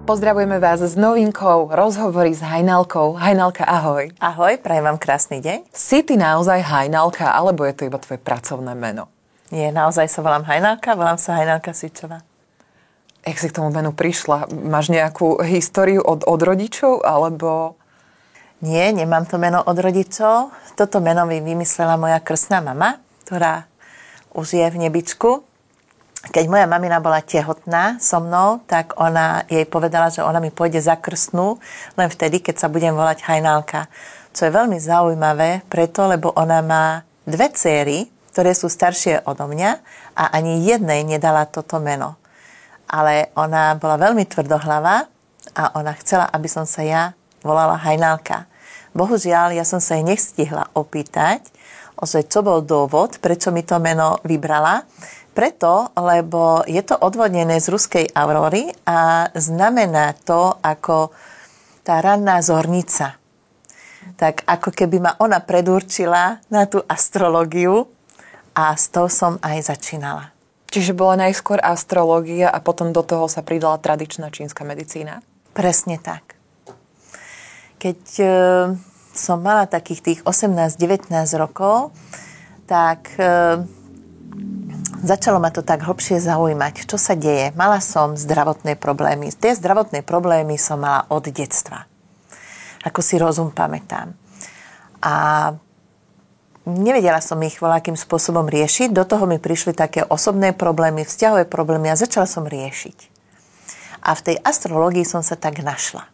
Pozdravujeme vás s novinkou Rozhovory s Hajnalkou. Hajnalka, ahoj. Ahoj, prajem vám krásny deň. Si ty naozaj Hajnalka, alebo je to iba tvoje pracovné meno? Nie, naozaj sa volám Hajnalka, volám sa Hajnalka Sičová. Jak si k tomu menu prišla? Máš nejakú históriu od rodičov, alebo... Nie, nemám to meno od rodičov. Toto meno mi vymyslela moja krstná mama, ktorá už je v nebičku. Keď moja mamina bola tehotná so mnou, tak ona jej povedala, že ona mi pôjde za krstnú len vtedy, keď sa budem volať Hajnalka. Čo je veľmi zaujímavé, preto, lebo ona má dve dcéry, ktoré sú staršie odo mňa a ani jednej nedala toto meno. Ale ona bola veľmi tvrdohlavá a ona chcela, aby som sa ja volala Hajnalka. Bohužiaľ, ja som sa jej nestihla opýtať, že čo bol dôvod, prečo mi to meno vybrala. Preto, lebo je to odvodnené z ruskej aurory a znamená to ako tá ranná zornica. Tak ako keby ma ona predurčila na tú astrológiu a s tou som aj začínala. Čiže bola najskôr astrológia a potom do toho sa pridala tradičná čínska medicína? Presne tak. Keď som mala takých tých 18-19 rokov, tak... Začalo ma to tak hlbšie zaujímať, čo sa deje. Mala som zdravotné problémy. Tie zdravotné problémy som mala od detstva. Ako si rozum pamätám. A nevedela som ich voľakým spôsobom riešiť. Do toho mi prišli také osobné problémy, vzťahové problémy a začala som riešiť. A v tej astrológii som sa tak našla.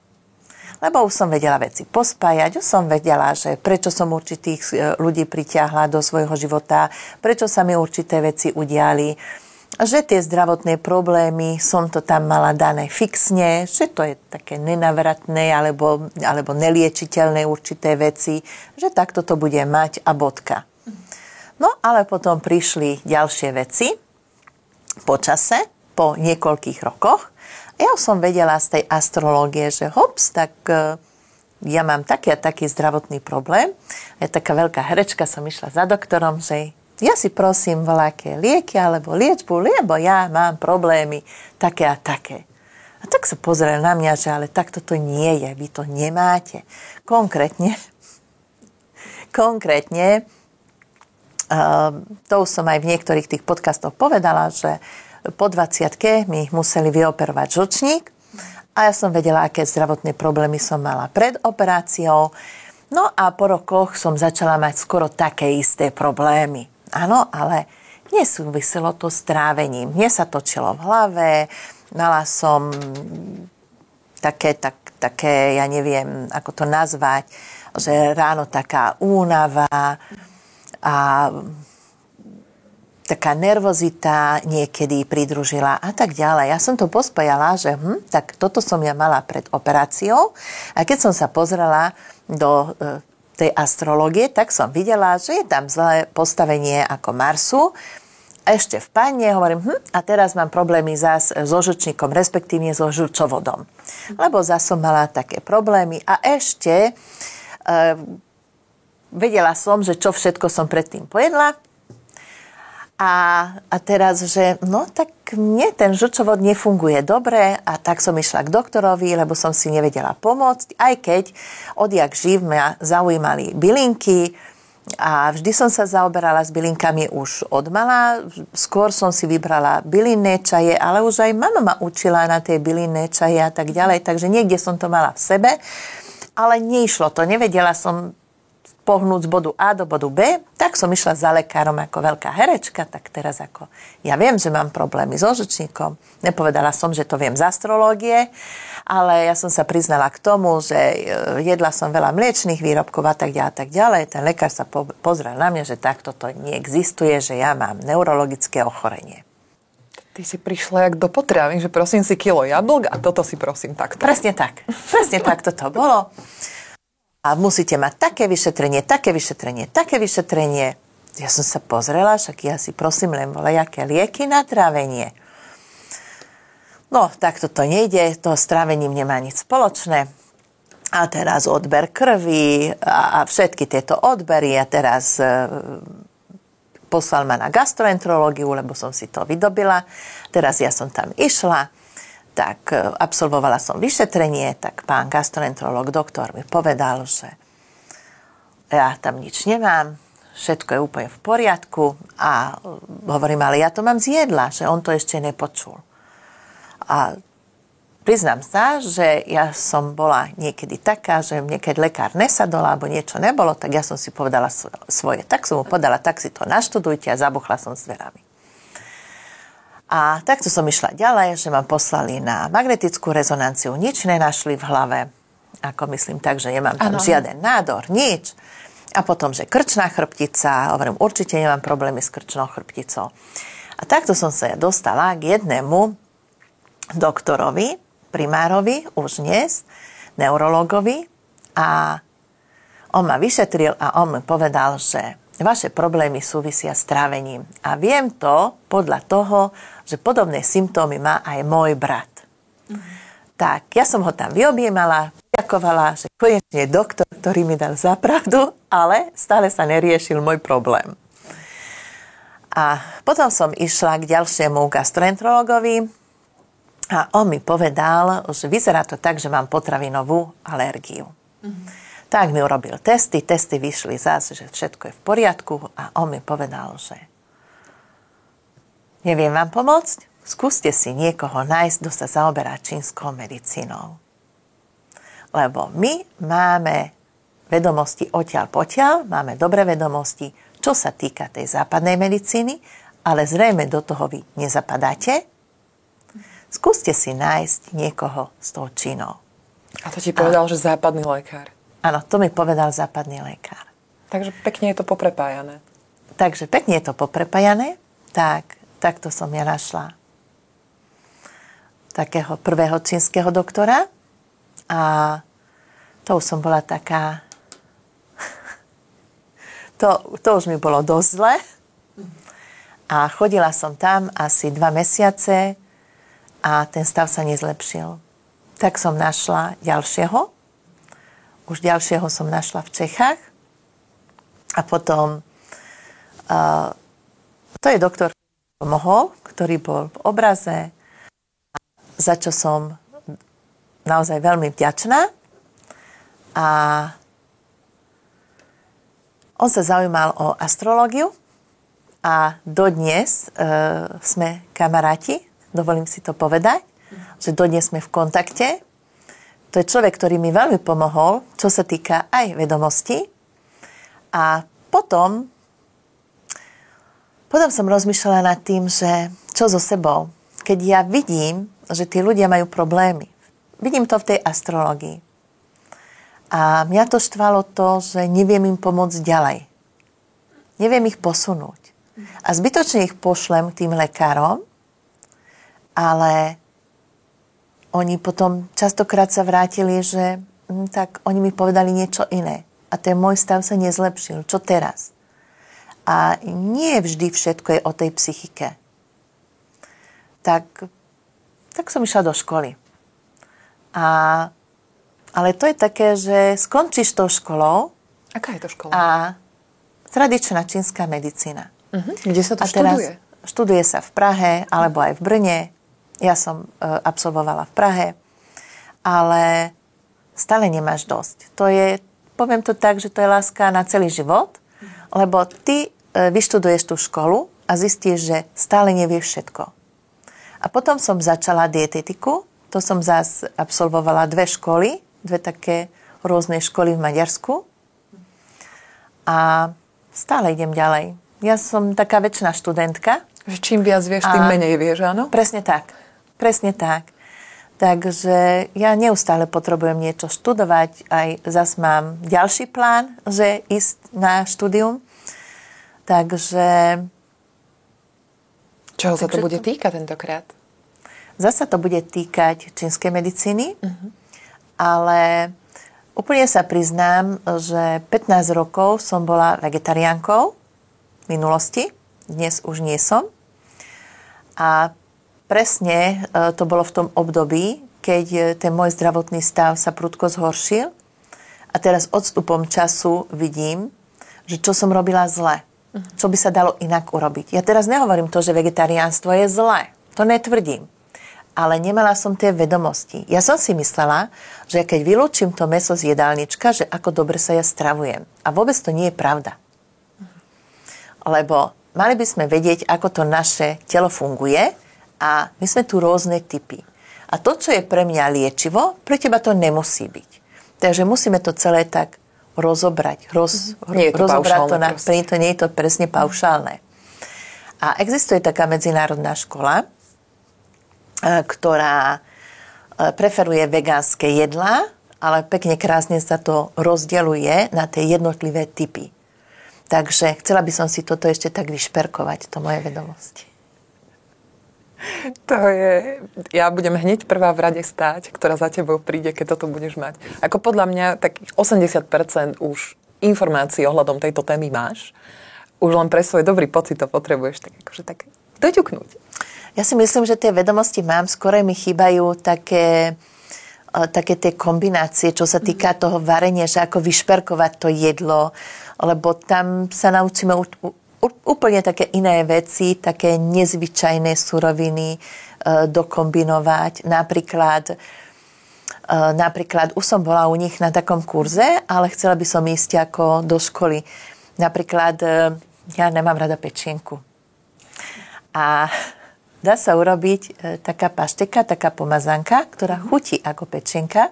Lebo už som vedela veci pospájať, už som vedela, že prečo som určitých ľudí pritiahla do svojho života, prečo sa mi určité veci udiali, že tie zdravotné problémy som to tam mala dané fixne, že to je také nenavratné alebo neliečiteľné určité veci, že takto to bude mať a bodka. No ale potom prišli ďalšie veci po čase, po niekoľkých rokoch. Ja som vedela z tej astrológie, že hops, tak ja mám taký a taký zdravotný problém. Ja taká veľká herečka som išla za doktorom, že ja si prosím voľaké lieky alebo liečbu, lebo ja mám problémy také a také. A tak sa pozrel na mňa, že ale takto to nie je, vy to nemáte. Konkrétne, to už som aj v niektorých tých podcastoch povedala, že po 20-ke mi museli vyoperovať žlčník a ja som vedela, aké zdravotné problémy som mala pred operáciou. No a po rokoch som začala mať skoro také isté problémy. Áno, ale nesúviselo to s trávením. Mne sa točilo v hlave, mala som také, ja neviem, ako to nazvať, že ráno taká únava a taká nervozita niekedy pridružila a tak ďalej. Ja som to pospájala, že tak toto som ja mala pred operáciou a keď som sa pozrela do tej astrológie, tak som videla, že je tam zlé postavenie ako Marsu. A ešte v Panne hovorím, a teraz mám problémy zás so žlčníkom, respektívne so žlčovodom. Lebo zás som mala také problémy a ešte vedela som, že čo všetko som predtým pojedla. A teraz, že no tak mne ten žlčovod nefunguje dobre a tak som išla k doktorovi, lebo som si nevedela pomôcť, aj keď odjak živ ma zaujímali bylinky a vždy som sa zaoberala s bylinkami už od mala. Skôr som si vybrala bylinné čaje, ale už aj mama ma učila na tie bylinné čaje a tak ďalej, takže niekde som to mala v sebe, ale neišlo to, nevedela som pohnúť z bodu A do bodu B, tak som išla za lekárom ako veľká herečka, tak teraz ako ja viem, že mám problémy so žlčníkom. Nepovedala som, že to viem z astrológie, ale ja som sa priznala k tomu, že jedla som veľa mliečných výrobkov a tak ďalej. Ten lekár sa pozrel na mňa, že takto to neexistuje, že ja mám neurologické ochorenie. Ty si prišla jak do potravy, že prosím si kilo jablk a toto si prosím takto. Presne tak. Presne takto to bolo. A musíte mať také vyšetrenie. Ja som sa pozrela, však ja si prosím len voľajaké lieky na trávenie. No, tak toto nejde, to s trávením nemá nič spoločné. A teraz odber krvi a všetky tieto odbery a teraz poslal ma na gastroenterológiu, lebo som si to vydobila. Teraz ja som tam išla. tak absolvovala som vyšetrenie, tak pán gastroenterológ, doktor mi povedal, že ja tam nič nemám, všetko je úplne v poriadku a hovorím, ale ja to mám z jedla, že on to ešte nepočul. A priznám sa, že ja som bola niekedy taká, že mne keď lekár nesadol alebo niečo nebolo, tak ja som si povedala svoje. Tak som mu povedala, tak si to naštudujte a zabuchla som s dverami. A takto som išla ďalej, že ma poslali na magnetickú rezonanciu, nič nenašli v hlave, ako myslím tak, že nemám tam žiaden nádor, nič. A potom, že krčná chrbtica, hovorím, určite nemám problémy s krčnou chrbticou. A takto som sa ja dostala k jednému doktorovi, primárovi, už dnes, neurologovi, a on ma vyšetril a on mi povedal, že vaše problémy súvisia s trávením. A viem to podľa toho, že podobné symptómy má aj môj brat. Tak, ja som ho tam vyobjímala, ďakovala, že konečne je doktor, ktorý mi dal za pravdu, ale stále sa neriešil môj problém. A potom som išla k ďalšiemu gastroenterologovi a on mi povedal, že vyzerá to tak, že mám potravinovú alergiu. Tak mi urobil testy vyšli zase, že všetko je v poriadku a on mi povedal, že neviem vám pomôcť, skúste si niekoho nájsť, kto sa zaoberá čínskou medicínou. Lebo my máme vedomosti odtiaľ potiaľ, máme dobré vedomosti, čo sa týka tej západnej medicíny, ale zrejme do toho vy nezapadáte. Skúste si nájsť niekoho s tou Čínou. A to ti povedal, že západný lekár. Áno, to mi povedal západný lekár. Takže pekne je to poprepájané. Takto som ja našla takého prvého čínskeho doktora a to už som bola taká to už mi bolo dosť zle a chodila som tam asi 2 mesiace a ten stav sa nezlepšil. Tak som našla ďalšieho. Už ďalšieho som našla v Čechách. A potom to je doktor, ktorý pomohol, ktorý bol v obraze, za čo som naozaj veľmi vďačná. A on sa zaujímal o astrológiu a dodnes sme kamaráti, dovolím si to povedať, že dodnes sme v kontakte. To je človek, ktorý mi veľmi pomohol, čo sa týka aj vedomostí. A potom som rozmýšľala nad tým, že čo so sebou. Keď ja vidím, že tí ľudia majú problémy. Vidím to v tej astrológii. A mňa to štvalo to, že neviem im pomôcť ďalej. Neviem ich posunúť. A zbytočne ich pošlem k tým lekárom, ale oni potom častokrát sa vrátili, že tak oni mi povedali niečo iné. A ten môj stav sa nezlepšil. Čo teraz? A nie vždy všetko je o tej psychike. Tak som išla do školy. Ale to je také, že skončíš tou školou. Aká je to škola? A tradičná čínska medicína. Kde sa to študuje? Študuje sa v Prahe, alebo aj v Brne. Ja som absolvovala v Prahe, ale stále nemáš dosť. To je, poviem to tak, že to je láska na celý život, lebo ty vyštuduješ tú školu a zistíš, že stále nevieš všetko. A potom som začala dietetiku, to som zase absolvovala 2 školy, 2 také rôzne školy v Maďarsku a stále idem ďalej. Ja som taká väčšiná študentka. Čím viac vieš, tým menej vieš, áno? Presne tak. Takže ja neustále potrebujem niečo študovať. Aj zas mám ďalší plán, že ísť na štúdium. Takže... Čoho sa to bude týkať tentokrát? Zasa to bude týkať čínskej medicíny, ale úplne sa priznám, že 15 rokov som bola vegetariánkou v minulosti. Dnes už nie som. A presne to bolo v tom období, keď ten môj zdravotný stav sa prudko zhoršil. A teraz odstupom času vidím, že čo som robila zle. Čo by sa dalo inak urobiť. Ja teraz nehovorím to, že vegetariánstvo je zlé. To netvrdím. ale nemala som tie vedomosti. Ja som si myslela, že keď vylúčim to mäso z jedálnička, že ako dobre sa ja stravujem. A vôbec to nie je pravda. Lebo mali by sme vedieť, ako to naše telo funguje a my sme tu rôzne typy. A to, čo je pre mňa liečivo, pre teba to nemusí byť. Takže musíme to celé tak rozobrať. Rozobrať to na to nie je to presne paušálne. A existuje taká medzinárodná škola, ktorá preferuje vegánske jedlá, ale pekne krásne sa to rozdeľuje na tie jednotlivé typy. Takže chcela by som si toto ešte tak vyšperkovať, to moje vedomosti. Ja budem hneď prvá v rade stáť, ktorá za tebou príde, keď toto budeš mať. Ako podľa mňa, takých 80% už informácií ohľadom tejto témy máš. Už len pre svoj dobrý pocit to potrebuješ tak doťuknúť. Ja si myslím, že tie vedomosti mám, skôr mi chýbajú také tie kombinácie, čo sa týka toho varenia, že ako vyšperkovať to jedlo, lebo tam sa naučíme úplne také iné veci, také nezvyčajné suroviny dokombinovať. Napríklad už som bola u nich na takom kurze, ale chcela by som ísť ako do školy. Napríklad ja nemám rada pečienku. A dá sa urobiť taká pašteka, taká pomazánka, ktorá chutí ako pečienka.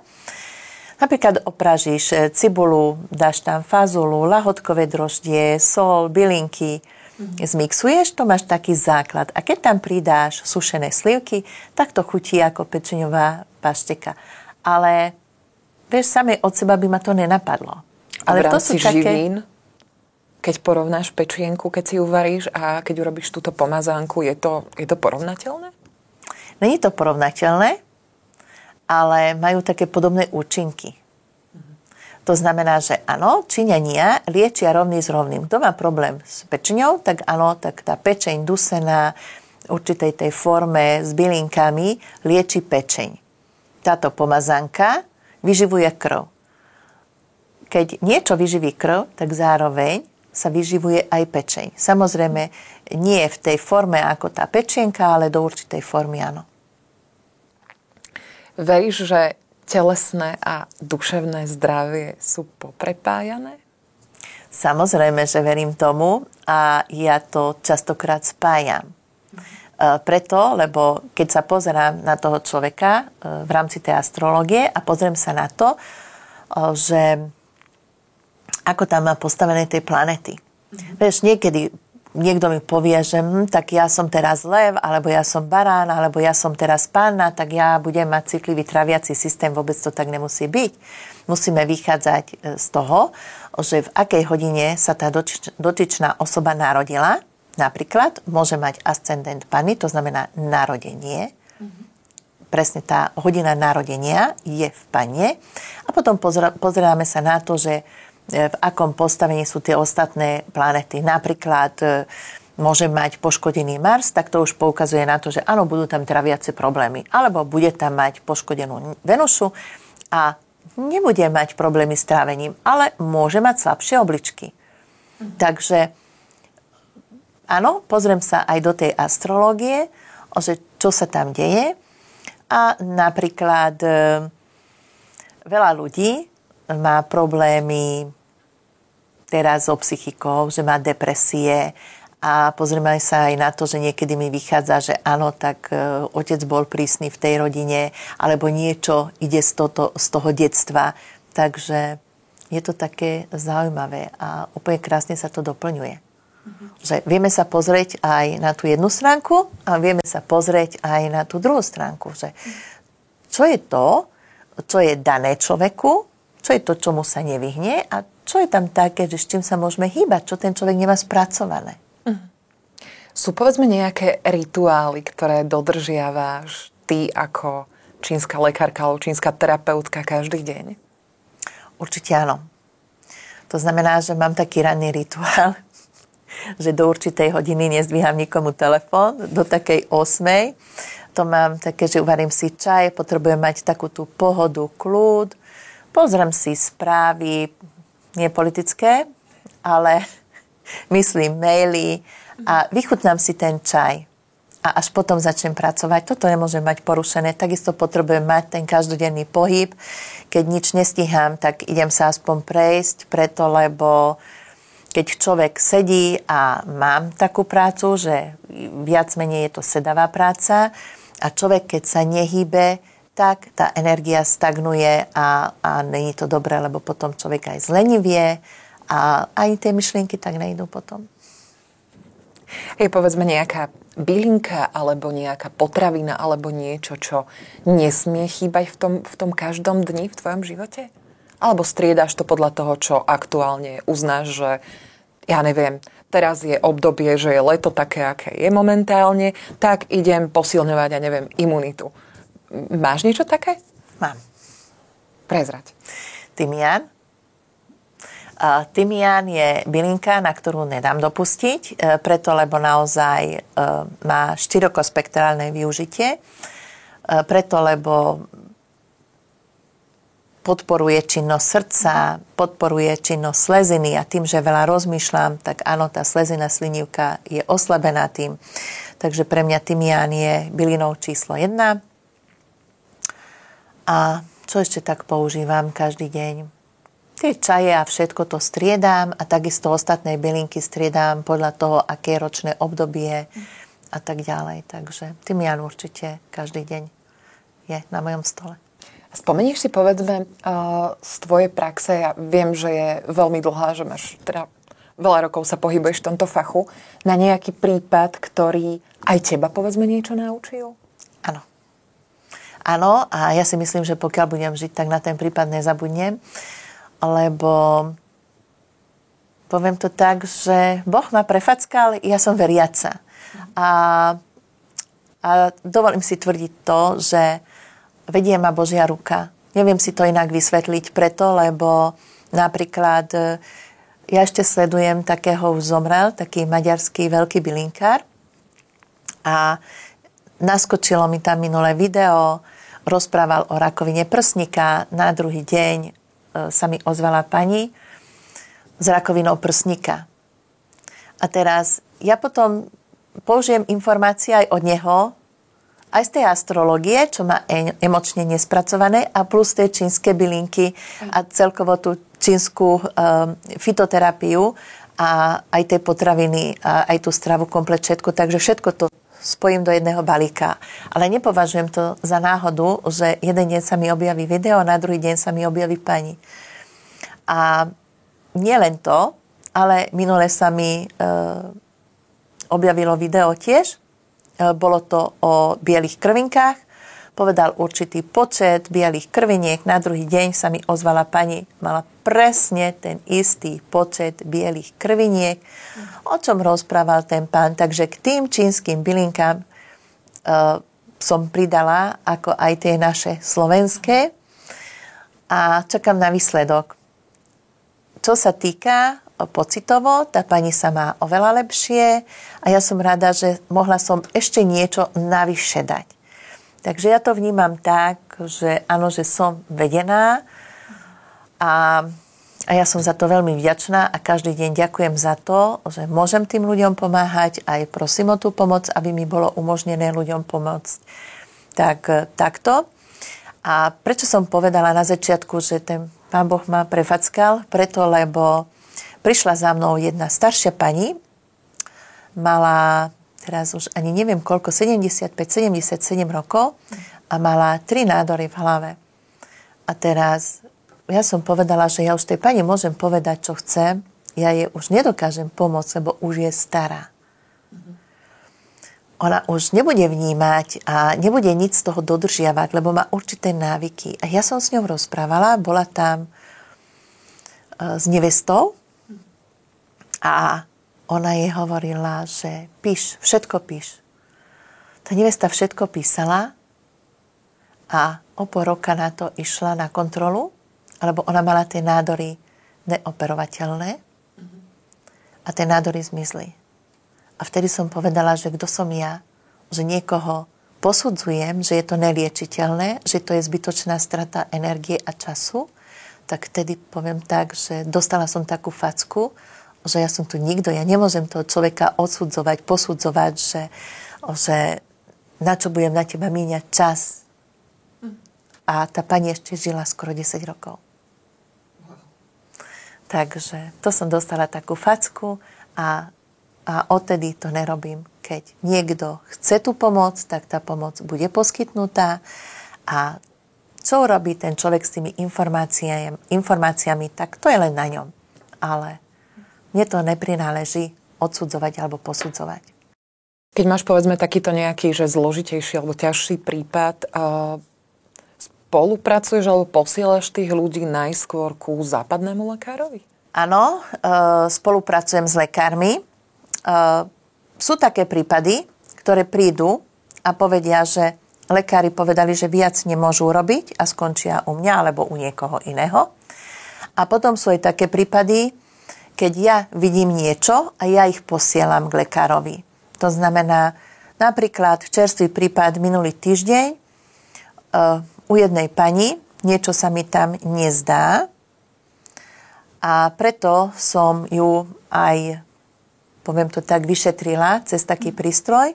Napríklad oprážiš cibulu, dáš tam fazulu, lahodkové droždie, sol, bylinky, zmixuješ, to máš taký základ. A keď tam pridáš sušené slivky, tak to chutí ako pečeňová pašteka. Ale vieš, samej od seba by ma to nenapadlo. Ale v to sú také živín, keď porovnáš pečienku, keď si ju varíš a keď urobíš túto pomazánku, je to porovnateľné? Není to porovnateľné, ale majú také podobné účinky. To znamená, že áno, Číňania liečia rovný s rovným. Kto má problém s pečeňou, tak áno, tak tá pečeň dusená v určitej tej forme s bylinkami lieči pečeň. Táto pomazánka vyživuje krv. Keď niečo vyživí krv, tak zároveň sa vyživuje aj pečeň. Samozrejme, nie v tej forme ako tá pečienka, ale do určitej formy áno. Veríš, že telesné a duševné zdravie sú poprepájané? Samozrejme, že verím tomu a ja to častokrát spájam. Preto, lebo keď sa pozerám na toho človeka v rámci tej astrológie a pozriem sa na to, že ako tam má postavené tie planety. Vieš, niekedy niekto mi povie, že tak ja som teraz lev, alebo ja som barán, alebo ja som teraz panna, tak ja budem mať citlivý traviaci systém. Vôbec to tak nemusí byť. Musíme vychádzať z toho, že v akej hodine sa tá dotyčná osoba narodila. Napríklad môže mať ascendent panny, to znamená narodenie. Presne tá hodina narodenia je v panne. A potom pozeráme sa na to, že v akom postavení sú tie ostatné planety. Napríklad môže mať poškodený Mars, tak to už poukazuje na to, že áno, budú tam traviace problémy. Alebo bude tam mať poškodenú Venušu a nebude mať problémy s trávením, ale môže mať slabšie obličky. Takže áno, pozriem sa aj do tej astrológie, že čo sa tam deje. A napríklad veľa ľudí má problémy teraz so psychikou, že má depresie a pozrieme sa aj na to, že niekedy mi vychádza, že áno, tak otec bol prísny v tej rodine alebo niečo ide z toho detstva. Takže je to také zaujímavé a úplne krásne sa to doplňuje. Že vieme sa pozrieť aj na tú jednu stránku a vieme sa pozrieť aj na tú druhú stránku. Že čo je to, čo je dané človeku, čo je to, čomu sa nevyhne a čo je tam také, že s čím sa môžeme hýbať, čo ten človek nemá spracované. Sú povedzme nejaké rituály, ktoré dodržiavaš ty ako čínska lekárka alebo čínska terapeutka každý deň? Určite áno. To znamená, že mám taký ranný rituál, že do určitej hodiny nezdvíham nikomu telefón, do takej 8. To mám také, že uvarím si čaj, potrebujem mať takú tú pohodu, kľud, pozriem si správy, nie politické, ale myslím maily a vychutnám si ten čaj. a až potom začnem pracovať. Toto nemôžem mať porušené. Takisto potrebujem mať ten každodenný pohyb. Keď nič nestíham, tak idem sa aspoň prejsť, lebo keď človek sedí a mám takú prácu, že viac menej je to sedavá práca a človek, keď sa nehýbe, tak tá energia stagnuje a není to dobré, lebo potom človek aj zlenivie a aj tie myšlienky tak nejdú potom. Je povedzme nejaká bylinka alebo nejaká potravina alebo niečo, čo nesmie chýbať v tom každom dni v tvojom živote? Alebo striedaš to podľa toho, čo aktuálne uznáš, že ja neviem, teraz je obdobie, že je leto také, aké je momentálne, tak idem posilňovať, ja neviem, imunitu. Máš niečo také? Mám. Prezrať. Tymián. Tymián je bylinka, na ktorú nedám dopustiť, preto lebo naozaj má širokospektrálne využitie, preto lebo podporuje činnosť srdca, podporuje činnosť sleziny a tým, že veľa rozmýšľam, tak áno, tá slezina slinivka je oslabená tým. Takže pre mňa tymián je bylinou číslo 1. A čo ešte tak používam každý deň? Tie čaje a všetko to striedám a takisto ostatné bylinky striedám podľa toho, aké je ročné obdobie a tak ďalej. Takže tymián určite každý deň je na mojom stole. Spomenieš si, povedzme, z tvojej praxe, ja viem, že je veľmi dlhá, že máš teda veľa rokov sa pohybuješ v tomto fachu, na nejaký prípad, ktorý aj teba, povedzme, niečo naučil? Áno. Áno, a ja si myslím, že pokiaľ budem žiť, tak na ten prípad nezabudnem, lebo poviem to tak, že Boh ma prefackal, ja som veriaca. A dovolím si tvrdiť to, že vedie ma Božia ruka. Neviem si to inak vysvetliť preto, lebo napríklad ja ešte sledujem takého, už zomrel, taký maďarský veľký bylinkár a naskočilo mi tam minulé video, rozprával o rakovine prsníka, na druhý deň sa mi ozvala pani s rakovinou prsníka. A teraz ja potom použijem informácie aj od neho, aj z tej astrológie, čo má emočne nespracované a plus tie čínske bylinky a celkovo tú čínsku fitoterapiu a aj tie potraviny a aj tú stravu komplet všetko. Takže všetko to spojím do jedného balíka. Ale nepovažujem to za náhodu, že jeden deň sa mi objaví video a na druhý deň sa mi objaví pani. A nie len to, ale minule sa mi objavilo video tiež. Bolo to o bielých krvinkách. Povedal určitý počet bielých krviniek. Na druhý deň sa mi ozvala pani, mala presne ten istý počet bielých krviniek, o čom rozprával ten pán. Takže k tým čínskym bylinkám som pridala ako aj tie naše slovenské a čakám na výsledok. Čo sa týka pocitovo, tá pani sa má oveľa lepšie a ja som rada, že mohla som ešte niečo navyše dať. Takže ja to vnímam tak, že áno, že som vedená a ja som za to veľmi vďačná a každý deň ďakujem za to, že môžem tým ľuďom pomáhať, aj prosím o tú pomoc, aby mi bolo umožnené ľuďom pomôcť. Takto. A prečo som povedala na začiatku, že ten Pán Boh ma prefackal? Preto, lebo prišla za mnou jedna staršia pani, mala teraz už ani neviem koľko, 75-77 rokov a mala 3 nádory v hlave. A teraz ja som povedala, že ja už tej pani môžem povedať, čo chcem, ja jej už nedokážem pomôcť, lebo už je stará. Ona už nebude vnímať a nebude nič z toho dodržiavať, lebo má určité návyky. A ja som s ňou rozprávala, bola tam s nevestou a ona jej hovorila, že píš, všetko píš. Tá nevesta všetko písala a o pol roka na to išla na kontrolu, alebo ona mala tie nádory neoperovateľné a tie nádory zmizli. A vtedy som povedala, že kto som ja, že niekoho posudzujem, že je to neliečiteľné, že to je zbytočná strata energie a času, tak vtedy poviem tak, že dostala som takú facku, že ja som tu nikto, ja nemôžem toho človeka odsudzovať, posudzovať, že že na čo budem na teba míňať čas. A tá pani ešte žila skoro 10 rokov. Takže to som dostala takú facku a odtedy to nerobím. Keď niekto chce tú pomoc, tak tá pomoc bude poskytnutá a čo urobí ten človek s tými informáciami, tak to je len na ňom. Ale mne to neprináleží odsudzovať alebo posudzovať. Keď máš, povedzme, takýto nejaký, že zložitejší alebo ťažší prípad, spolupracuješ alebo posielaš tých ľudí najskôr ku západnému lekárovi? Áno, spolupracujem s lekármi. Sú také prípady, ktoré prídu a povedia, že lekári povedali, že viac nemôžu robiť a skončia u mňa alebo u niekoho iného. A potom sú aj také prípady, keď ja vidím niečo a ja ich posielam k lekárovi. To znamená, napríklad čerstvý prípad minulý týždeň u jednej pani, niečo sa mi tam nezdá a preto som ju aj, poviem to tak, vyšetrila cez taký prístroj,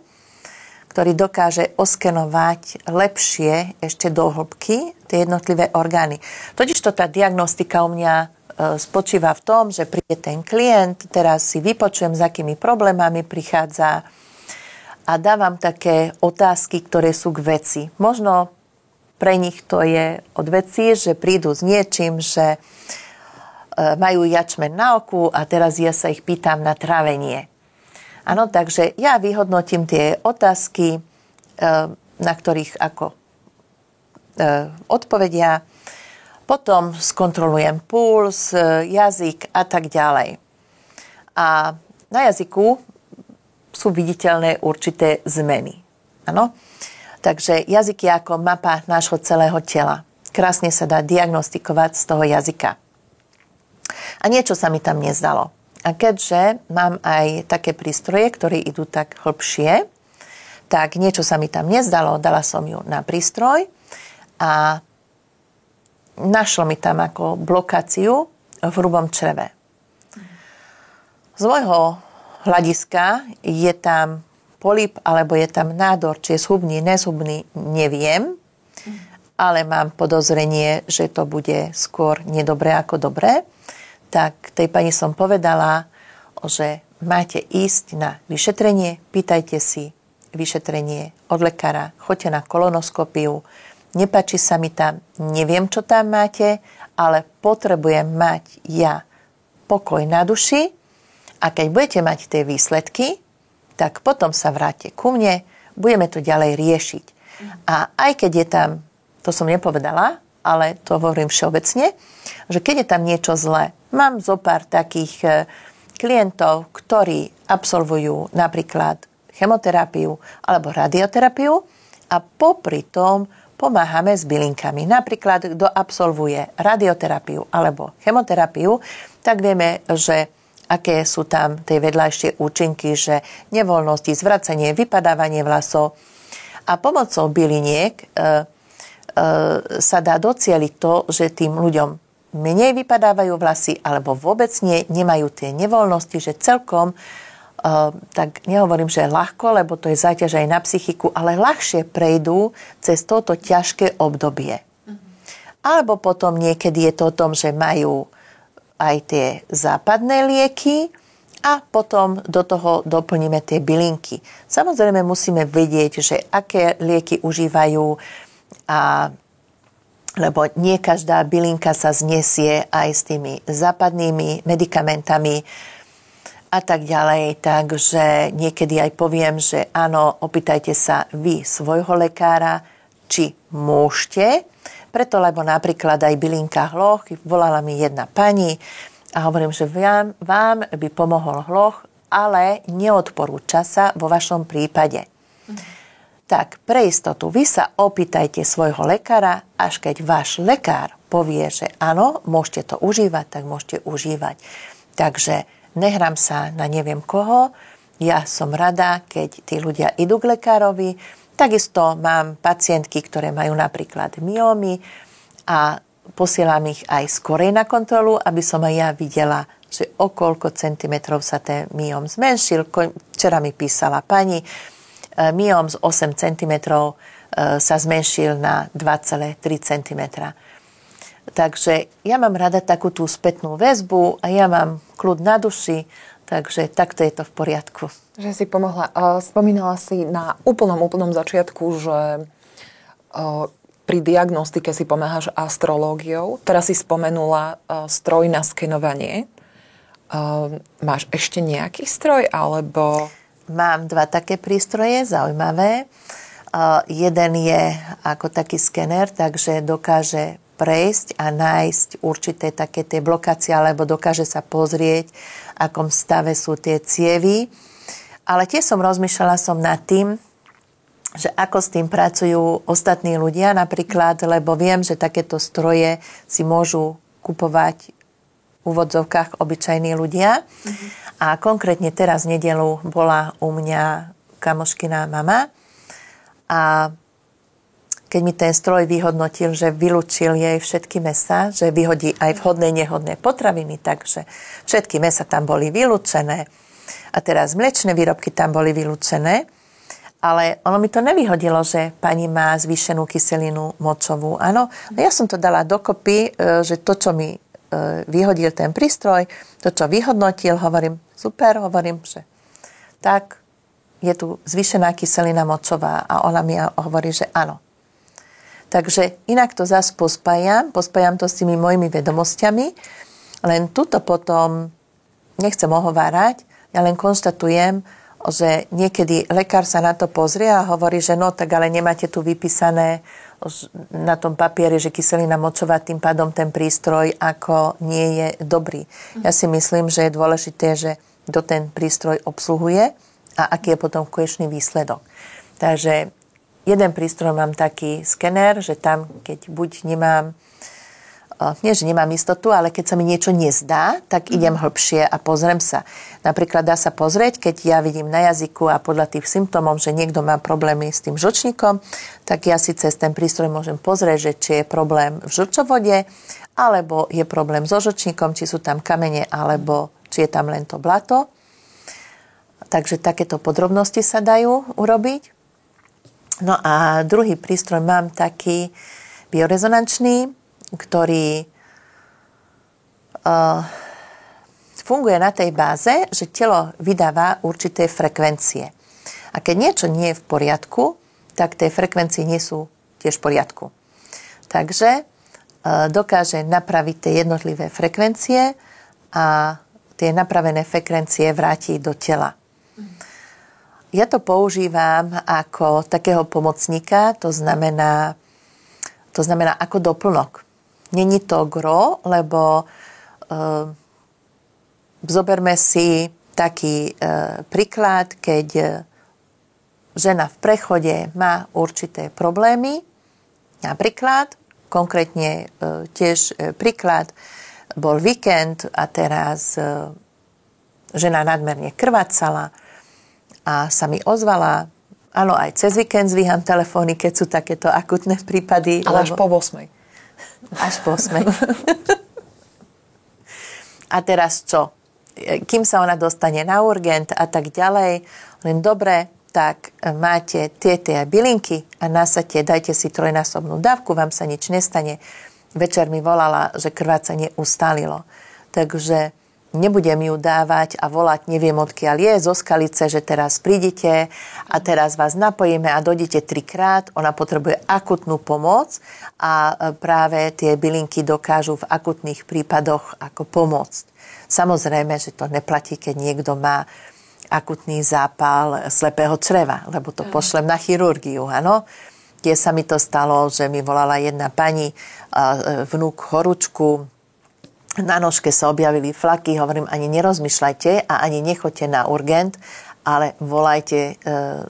ktorý dokáže oskenovať lepšie ešte do hĺbky tie jednotlivé orgány. Totižto tá diagnostika u mňa spočíva v tom, že príde ten klient, teraz si vypočujem, s akými problémami prichádza a dávam také otázky, ktoré sú k veci. Možno pre nich to je od veci, že prídu s niečím, že majú jačmeň na oku a teraz ja sa ich pýtam na trávenie. Áno, takže ja vyhodnotím tie otázky, na ktorých ako odpovedia. Potom skontrolujem puls, jazyk a tak ďalej. A na jazyku sú viditeľné určité zmeny. Áno? Takže jazyk je ako mapa nášho celého tela. Krásne sa dá diagnostikovať z toho jazyka. A niečo sa mi tam nezdalo. A keďže mám aj také prístroje, ktoré idú tak hlbšie, tak niečo sa mi tam nezdalo, dala som ju na prístroj a našlo mi tam ako blokáciu v hrubom čreve. Z môjho hľadiska je tam polip, alebo je tam nádor, či je zhubný, nezhubný, neviem, ale mám podozrenie, že to bude skôr nedobré ako dobré. Tak tej pani som povedala, že máte ísť na vyšetrenie, pýtajte si vyšetrenie od lekára, choďte na kolonoskopiu, nepáči sa mi tam, neviem, čo tam máte, ale potrebujem mať ja pokoj na duši a keď budete mať tie výsledky, tak potom sa vráte ku mne, budeme to ďalej riešiť. A aj keď je tam, to som nepovedala, ale to hovorím všeobecne, že keď je tam niečo zlé, mám zo pár takých klientov, ktorí absolvujú napríklad chemoterapiu alebo radioterapiu a popri tom pomáhame s bylinkami. Napríklad, kto absolvuje radioterapiu alebo chemoterapiu, tak vieme, že aké sú tam tie vedľajšie účinky, že nevoľnosti, zvracanie, vypadávanie vlasov. A pomocou byliniek sa dá docieliť to, že tým ľuďom menej vypadávajú vlasy alebo vôbec nemajú tie nevoľnosti, že celkom, tak nehovorím, že ľahko, lebo to je záťaž aj na psychiku, ale ľahšie prejdú cez toto ťažké obdobie. Alebo potom niekedy je to o tom, že majú aj tie západné lieky a potom do toho doplníme tie bylinky. Samozrejme musíme vedieť, že aké lieky užívajú, lebo nie každá bylinka sa znesie aj s tými západnými medikamentami a tak ďalej. Takže niekedy aj poviem, že áno, opýtajte sa vy svojho lekára, či môžete. Preto, lebo napríklad aj bylinka hloch, volala mi jedna pani a hovorím, že vám by pomohol hloch, ale neodporúča sa vo vašom prípade. Tak pre istotu vy sa opýtajte svojho lekára, až keď váš lekár povie, že áno, môžete to užívať, tak môžete užívať. Takže nehrám sa na neviem koho, ja som rada, keď tí ľudia idú k lekárovi. Takisto mám pacientky, ktoré majú napríklad myómy a posielam ich aj skorej na kontrolu, aby som aj ja videla, že o koľko centimetrov sa ten myóm zmenšil. Včera mi písala pani, myom z 8 cm sa zmenšil na 2,3 cm. Takže ja mám rada takú tú spätnú väzbu a ja mám kľud na duši, takže takto je to v poriadku. Že si pomohla. Spomínala si na úplnom začiatku, že pri diagnostike si pomáhaš astrológiou. Teraz si spomenula stroj na skenovanie. Máš ešte nejaký stroj, alebo... Mám 2 také prístroje, zaujímavé. Jeden je ako taký skener, takže dokáže prejsť a nájsť určité také tie blokácie, alebo dokáže sa pozrieť, v akom stave sú tie cievy. Ale tiež rozmýšľala som nad tým, že ako s tým pracujú ostatní ľudia napríklad, lebo viem, že takéto stroje si môžu kupovať v úvodzovkách obyčajní ľudia. A konkrétne teraz v nedeľu bola u mňa kamoškina mama a keď mi ten stroj vyhodnotil, že vylúčil jej všetky mäsa, že vyhodí aj vhodné, nehodné potraviny, takže všetky mäsa tam boli vylúčené. A teraz mliečne výrobky tam boli vylúčené, ale ono mi to nevyhodilo, že pani má zvýšenú kyselinu močovú. Áno, a ja som to dala dokopy, že to, čo mi vyhodil ten prístroj, to, čo vyhodnotil, hovorím, super, hovorím, že tak je tu zvýšená kyselina močová a ona mi hovorí, že áno. Takže inak to zase pospájam to s tými mojimi vedomosťami, len tuto potom nechcem ohovárať, ja len konštatujem, že niekedy lekár sa na to pozrie a hovorí, že no tak ale nemáte tu vypísané na tom papieri, že kyselina močová, tým pádom ten prístroj ako nie je dobrý. Ja si myslím, že je dôležité, že kto ten prístroj obsluhuje a aký je potom konečný výsledok. Takže jeden prístroj mám taký skener, že tam, keď buď nemám, nie že nemám istotu, ale keď sa mi niečo nezdá, tak idem hlbšie a pozriem sa. Napríklad dá sa pozrieť, keď ja vidím na jazyku a podľa tých symptómov, že niekto má problémy s tým žlčníkom, tak ja si cez ten prístroj môžem pozrieť, že či je problém v žlčovode, alebo je problém so žlčníkom, či sú tam kamene, alebo či je tam len to blato. Takže takéto podrobnosti sa dajú urobiť. No a druhý prístroj mám taký biorezonančný, ktorý funguje na tej báze, že telo vydáva určité frekvencie. A keď niečo nie je v poriadku, tak tie frekvencie nie sú tiež v poriadku. Takže dokáže napraviť tie jednotlivé frekvencie a tie napravené frekvencie vráti do tela. Ja to používam ako takého pomocníka, to znamená ako doplnok. Není to gro, lebo zoberme si taký príklad, keď žena v prechode má určité problémy, napríklad, konkrétne tiež príklad, bol víkend a teraz žena nadmerne krvácala a sa mi ozvala, áno, aj cez víkend zvíham telefóny, keď sú takéto akutné prípady. Ale až po 8. Až po 8. A teraz čo? Kým sa ona dostane na urgent a tak ďalej, len dobre, tak máte tie bylinky a nasadte, dajte si 3-násobnú dávku, vám sa nič nestane. Večer mi volala, že krvácanie ustálilo. Takže nebudem ju dávať a volať, neviem odkiaľ je, zo Skalice, že teraz prídite a teraz vás napojíme a dojdete 3-krát. Ona potrebuje akutnú pomoc a práve tie bylinky dokážu v akutných prípadoch ako pomôcť. Samozrejme, že to neplatí, keď niekto má akutný zápal slepého čreva, lebo to pošlem na chirurgiu, áno. Kde sa mi to stalo, že mi volala jedna pani, vnúk horúčku, na nožke sa objavili flaky, hovorím, ani nerozmýšľajte a ani nechoďte na urgent, ale volajte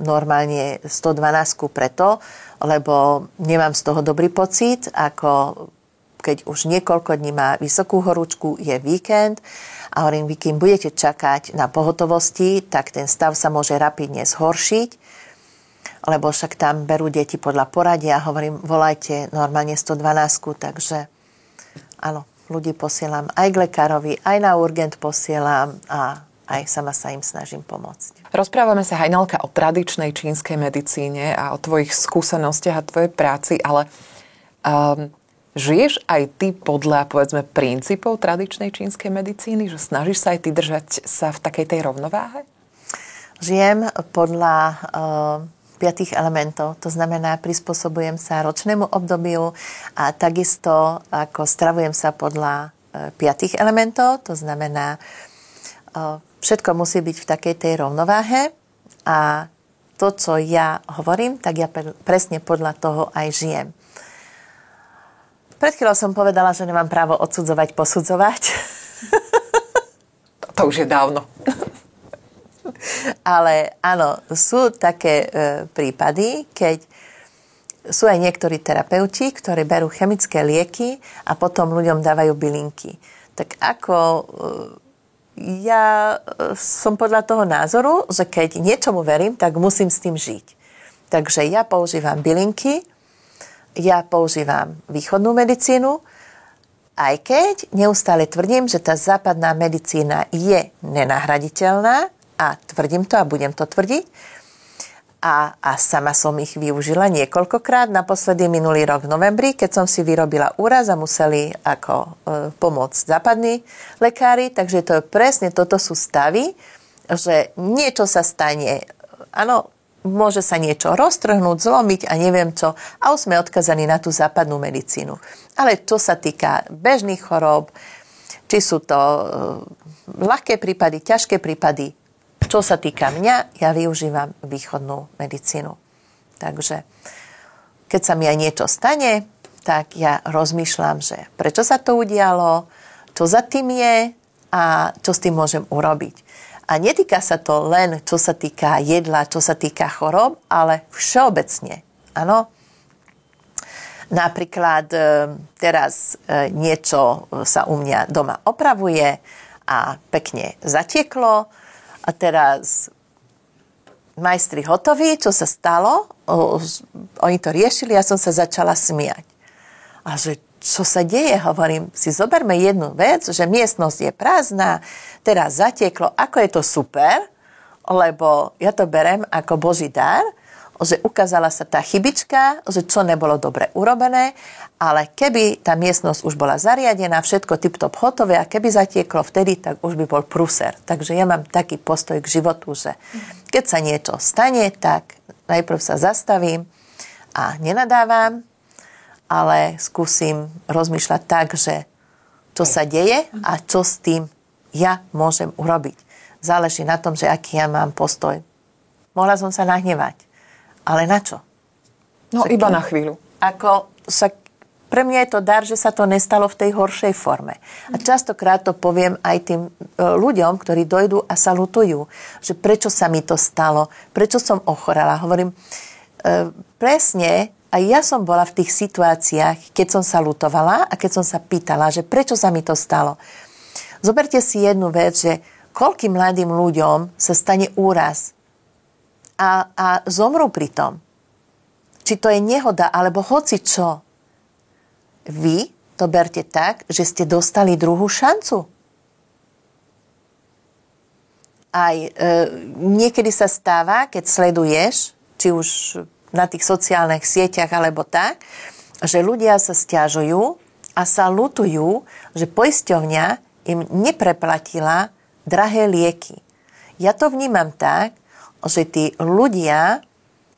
normálne 112 preto, lebo nemám z toho dobrý pocit, ako keď už niekoľko dní má vysokú horúčku, je víkend a hovorím, vy kým budete čakať na pohotovosti, tak ten stav sa môže rapidne zhoršiť, lebo však tam berú deti podľa poradia, hovorím, volajte normálne 112, takže áno, ľudí posielam aj k lekárovi, aj na urgent posielam a aj sama sa im snažím pomôcť. Rozprávame sa, Hajnalka, o tradičnej čínskej medicíne a o tvojich skúsenostiach a tvojej práci, ale žiješ aj ty podľa, povedzme, princípov tradičnej čínskej medicíny? Že snažíš sa aj ty držať sa v takej tej rovnováhe? Žijem podľa 5 elementov, to znamená, prispôsobujem sa ročnému obdobiu a takisto ako stravujem sa podľa 5 elementov, to znamená, všetko musí byť v takej tej rovnováhe a to, čo ja hovorím, tak ja presne podľa toho aj žijem. Pred chvíľou som povedala, že nemám právo odsudzovať, posudzovať. To už je dávno. Ale áno, sú také prípady, keď sú aj niektorí terapeuti, ktorí berú chemické lieky a potom ľuďom dávajú bylinky. Tak ako ja som podľa toho názoru, že keď niečomu verím, tak musím s tým žiť. Takže ja používam bylinky, ja používam východnú medicínu, aj keď neustále tvrdím, že tá západná medicína je nenahraditeľná a tvrdím to a budem to tvrdiť. A sama som ich využila niekoľkokrát. Naposledy minulý rok v novembri, keď som si vyrobila úraz a museli pomôcť západní lekári. Takže to je presne toto sú stavy, že niečo sa stane. Áno, môže sa niečo roztrhnúť, zlomiť a neviem čo. A už sme odkazaní na tú západnú medicínu. Ale čo sa týka bežných chorób, či sú to ľahké prípady, ťažké prípady, čo sa týka mňa, ja využívam východnú medicínu. Takže keď sa mi aj niečo stane, tak ja rozmýšľam, že prečo sa to udialo, čo za tým je a čo s tým môžem urobiť. A netýka sa to len, čo sa týka jedla, čo sa týka chorób, ale všeobecne. Áno. Napríklad teraz niečo sa u mňa doma opravuje a pekne zatieklo. A teraz majstri hotoví, čo sa stalo, oni to riešili, ja som sa začala smiať. A že čo sa deje, hovorím, si zoberme jednu vec, že miestnosť je prázdna, teraz zatieklo, ako je to super, lebo ja to berem ako Boží dar, že ukázala sa tá chybička, že čo nebolo dobre urobené, ale keby tá miestnosť už bola zariadená, všetko tip-top hotové a keby zatieklo vtedy, tak už by bol prúser. Takže ja mám taký postoj k životu, že keď sa niečo stane, tak najprv sa zastavím a nenadávam, ale skúsim rozmýšľať tak, že čo sa deje a čo s tým ja môžem urobiť. Záleží na tom, že aký ja mám postoj. Mohla som sa nahnevať. Ale na čo? No iba na chvíľu. Pre mňa je to dar, že sa to nestalo v tej horšej forme. A častokrát to poviem aj tým ľuďom, ktorí dojdú a sa ľutujú, že prečo sa mi to stalo, prečo som ochorela. Hovorím, presne, aj ja som bola v tých situáciách, keď som sa ľutovala a keď som sa pýtala, že prečo sa mi to stalo. Zoberte si jednu vec, že koľkým mladým ľuďom sa stane úraz a zomrú pri tom. Či to je nehoda, alebo hoci čo. Vy to berte tak, že ste dostali druhú šancu. Aj niekedy sa stáva, keď sleduješ, či už na tých sociálnych sieťach alebo tak, že ľudia sa sťažujú a sa ľutujú, že poisťovňa im nepreplatila drahé lieky. Ja to vnímam tak, že tí ľudia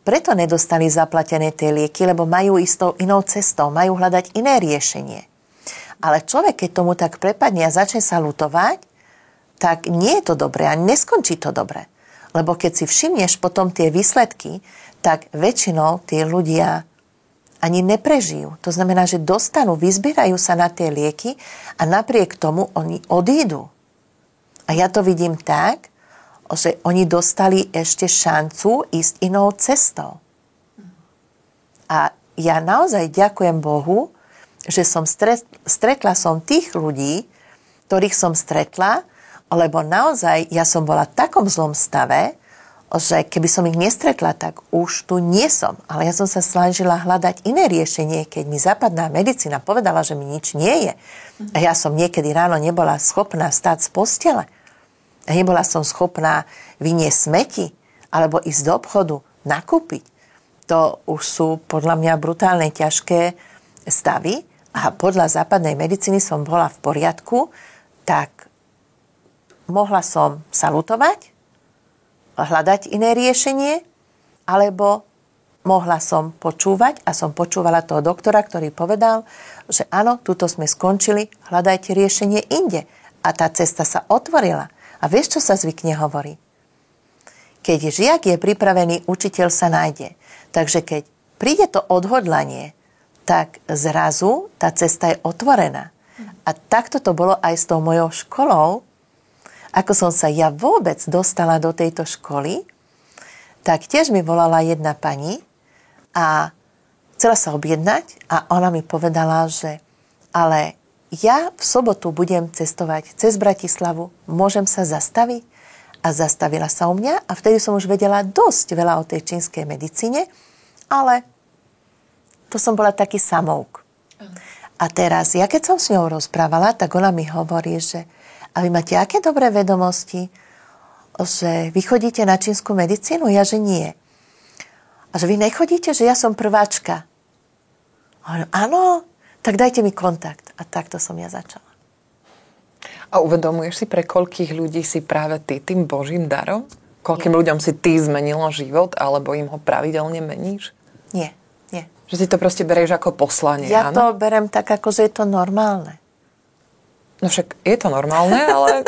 preto nedostali zaplatené tie lieky, lebo majú istou inou cestou, majú hľadať iné riešenie. Ale človek, keď tomu tak prepadne a začne sa ľutovať, tak nie je to dobré a neskončí to dobre. Lebo keď si všimneš potom tie výsledky, tak väčšinou tí ľudia ani neprežijú. To znamená, že dostanú, vyzbierajú sa na tie lieky a napriek tomu oni odídu. A ja to vidím tak, že oni dostali ešte šancu ísť inou cestou. A ja naozaj ďakujem Bohu, že som stretla som tých ľudí, ktorých som stretla, lebo naozaj ja som bola v takom zlom stave, že keby som ich nestretla, tak už tu nie som. Ale ja som sa snažila hľadať iné riešenie, keď mi západná medicína povedala, že mi nič nie je. A ja som niekedy ráno nebola schopná stáť z postele. A nebola som schopná vyniesť smeti alebo ísť do obchodu, nakúpiť. To už sú podľa mňa brutálne ťažké stavy a podľa západnej medicíny som bola v poriadku, tak mohla som salutovať, hľadať iné riešenie, alebo mohla som počúvať a som počúvala toho doktora, ktorý povedal, že áno, tuto sme skončili, hľadajte riešenie inde. A tá cesta sa otvorila. A vieš, čo sa zvykne hovorí? Keď žiak je pripravený, učiteľ sa nájde. Takže keď príde to odhodlanie, tak zrazu tá cesta je otvorená. A takto to bolo aj s tou mojou školou. Ako som sa ja vôbec dostala do tejto školy, tak tiež mi volala jedna pani a chcela sa objednať a ona mi povedala, že ale ja v sobotu budem cestovať cez Bratislavu, môžem sa zastaviť? A zastavila sa u mňa a vtedy som už vedela dosť veľa o tej čínskej medicíne, ale to som bola taký samouk. A teraz, ja keď som s ňou rozprávala, tak ona mi hovorí, že a vy máte aké dobré vedomosti, že vy chodíte na čínsku medicínu? Ja, že nie. A že vy nechodíte, že ja som prváčka. Hovorím, áno, tak dajte mi kontakt. A takto som ja začala. A uvedomuješ si, pre koľkých ľudí si práve ty tým Božím darom? Koľkým ľuďom si ty zmenila život, alebo im ho pravidelne meníš? Nie. Že si to proste berieš ako poslanie, ja áno? to berem tak, ako že je to normálne. No však je to normálne, ale...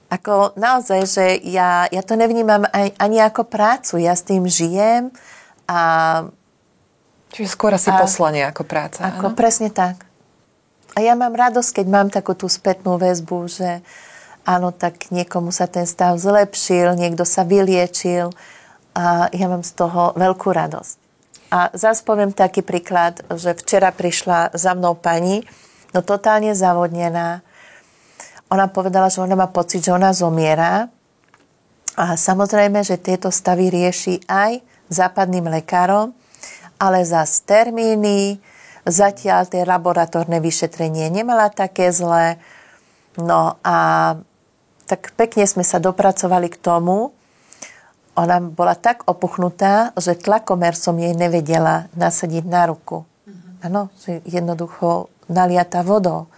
Ako naozaj, že ja to nevnímam ani ako prácu. Ja s tým žijem a... Čiže skôr asi poslanie ako práca, ako áno? Presne tak. A ja mám radosť, keď mám takú tú spätnú väzbu, že áno, tak niekomu sa ten stav zlepšil, niekto sa vyliečil a ja mám z toho veľkú radosť. A zás poviem taký príklad, že včera prišla za mnou pani, no totálne zavodnená. Ona povedala, že ona má pocit, že ona zomiera. A samozrejme, že tieto stavy rieši aj západným lekárom, ale zás termíny, zatiaľ tie laboratórne vyšetrenie nemala také zlé. No a tak pekne sme sa dopracovali k tomu. Ona bola tak opuchnutá, že tlakomer som jej nevedela nasadiť na ruku. Áno, že jednoducho naliata vodou.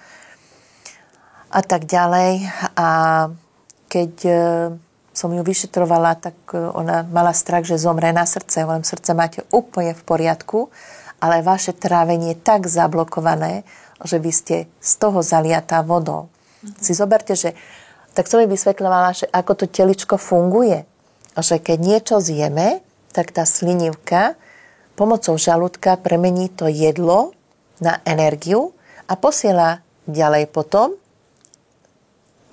A tak ďalej. A keď som ju vyšetrovala, tak ona mala strach, že zomre na srdce. Len srdce máte úplne v poriadku, ale vaše trávenie je tak zablokované, že vy ste z toho zaliatá vodou. Si zoberte, že tak som jej vysvetľovala, že ako to teličko funguje. Že keď niečo zjeme, tak tá slinivka pomocou žalúdka premení to jedlo na energiu a posiela ďalej potom,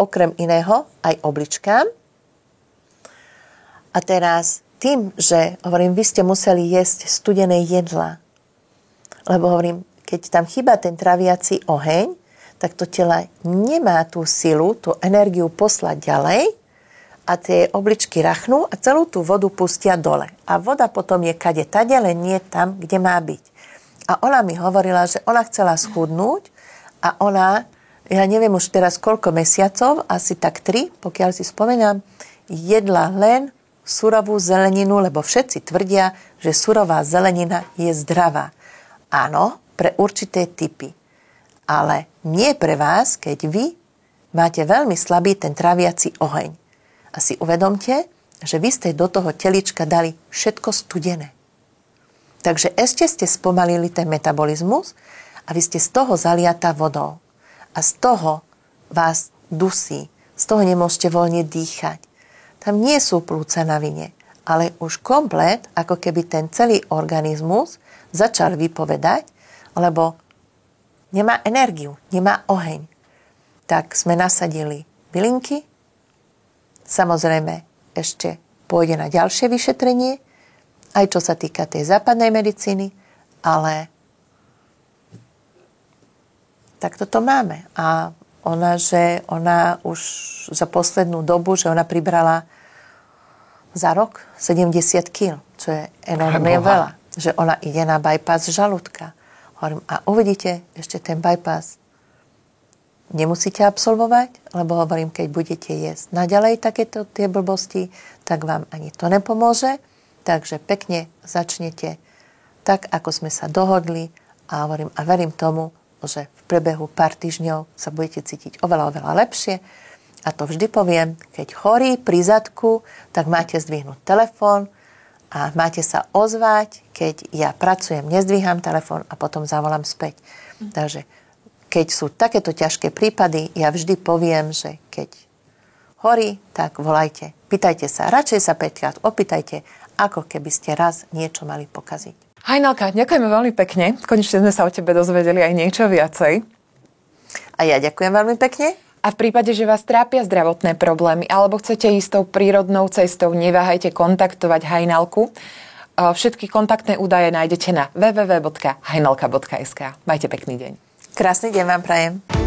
okrem iného, aj obličkám. A teraz tým, že hovorím, vy ste museli jesť studené jedlá, lebo hovorím, keď tam chýba ten traviaci oheň, tak to telo nemá tú silu, tú energiu poslať ďalej a tie obličky rachnú a celú tú vodu pustia dole. A voda potom je kade tade, len nie tam, kde má byť. A ona mi hovorila, že ona chcela schudnúť a ona, ja neviem už teraz koľko mesiacov, asi tak 3, pokiaľ si spomenám, jedla len surovú zeleninu, lebo všetci tvrdia, že surová zelenina je zdravá. Áno, pre určité typy. Ale nie pre vás, keď vy máte veľmi slabý ten traviaci oheň. A si uvedomte, že vy ste do toho telička dali všetko studené. Takže ešte ste spomalili ten metabolizmus a vy ste z toho zaliatá vodou. A z toho vás dusí. Z toho nemôžete voľne dýchať. Tam nie sú plúca na vine, ale už komplet, ako keby ten celý organizmus začal vypovedať, lebo nemá energiu, nemá oheň. Tak sme nasadili bylinky. Samozrejme, ešte pôjde na ďalšie vyšetrenie, aj čo sa týka tej západnej medicíny, ale tak toto máme. A ona už za poslednú dobu, že ona pribrala za rok 70 kg, čo je enormne veľa. Že ona ide na bypass žalúdka. Hovorím, a uvidíte ešte ten bypass nemusíte absolvovať, lebo hovorím, keď budete jesť naďalej takéto tie blbosti, tak vám ani to nepomôže. Takže pekne začnete tak, ako sme sa dohodli a hovorím a verím tomu, že v priebehu pár týždňov sa budete cítiť oveľa, oveľa lepšie. A to vždy poviem, keď chorí pri zadku, tak máte zdvihnúť telefón a máte sa ozvať, keď ja pracujem, nezdvíham telefón a potom zavolám späť. Takže keď sú takéto ťažké prípady, ja vždy poviem, že keď horí, tak volajte. Pýtajte sa, radšej sa 5-krát opýtajte, ako keby ste raz niečo mali pokaziť. Hajnalka, ďakujeme veľmi pekne. Konečne sme sa o tebe dozvedeli aj niečo viacej. A ja ďakujem veľmi pekne. A v prípade, že vás trápia zdravotné problémy alebo chcete ísť tou prírodnou cestou, neváhajte kontaktovať Hajnalku. Všetky kontaktné údaje nájdete na www.hajnalka.sk. Majte pekný deň. Krásny deň vám prajem.